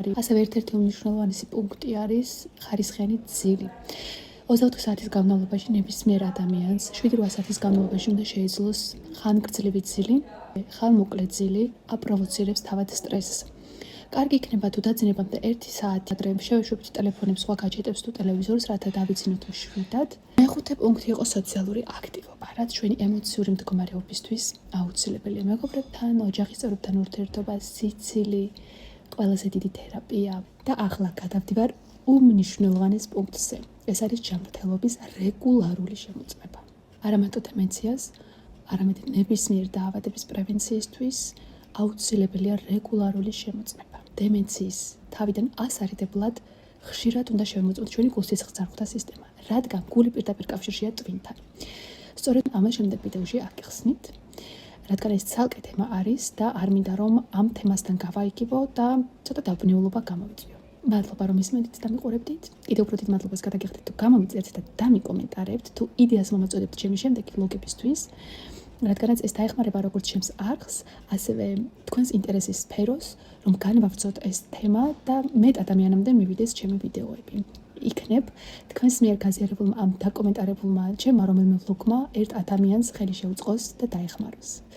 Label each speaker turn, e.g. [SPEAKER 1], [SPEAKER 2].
[SPEAKER 1] ასევე ერთ-ერთი უმნიშვნელოვანესი პუნქტი არის ხარისხიანი ძილი. 24 საათის განმავლობაში ნებისმიერ ადამიანს 7-8 საათის განმავლობაში უნდა შეეძლოს ხანგრძლივი ძილი, ხანმოკლე ძილი აპროვოცირებს თავად სტრესს. კარგი იქნება თუ დაძინებამდე 1 საათი ადრე შევეშვებთ ტელეფონებს, სხვა გაჯეტებს თუ ტელევიზორს, რათა დავიცინოთ მშვიდად. მეხუთე პუნქტი იყო სოციალური აქტივობა, რაც ჩვენი ემოციური მდგომარეობისთვის აუცილებელია. მეგობრებთან, ოჯახის წევრებთან ურთიერთობა, სიცილი, ყველაზე დიდი თერაპია და ახლა გადავდივარ უმნიშვნელოვანეს პუნქტზე. ეს არის ჯანმრთელობის რეგულარული შემოწმება. არა მარტო დემენციას, არამედ ნებისმიერ დაავადების პრევენციისთვის აუცილებელია რეგულარული შემოწმება. დემენციის თავიდან ასარიდებლად ხშირად უნდა შევმოწმოთ ჩვენი გულსისხლძარღვთა სისტემა, რადგან გული პირდაპირ კავშირშია ტვინთან. სწორედ ამას შემდეგ ვიდეოში აღიხსნით, რადგან ეს ცალკე თემა არის და არ მინდა რომ ამ თემასთან გავაიგიბო და ცოტა დაბრუნებულობა გამოვიწვიო. მადლობა რომ ისმენთ და მიყურებდით. კიდევ უფრო დიდ მადლობას გადაგიხდით თუ გამომიწერთ და დამიკომენტარებთ თუ იდეას მომაწოდებთ ჩემი შემდეგი ვლოგებისთვის. რადგანაც ეს დაეხმარება როგორც ჩემს არხს, ასევე თქვენს ინტერესის სფეროს, რომ განვავრცოთ ეს თემა და მეტ ადამიანამდე მივიდეს ჩემი ვიდეოები. იქნებ თქვენს მიერ გაზიარებულმა ამ დაკომენტარებულმა ჩემმა რომელიმე ვლოგმა ერთ ადამიანს ხელი შეუწყოს და დაეხმაროს.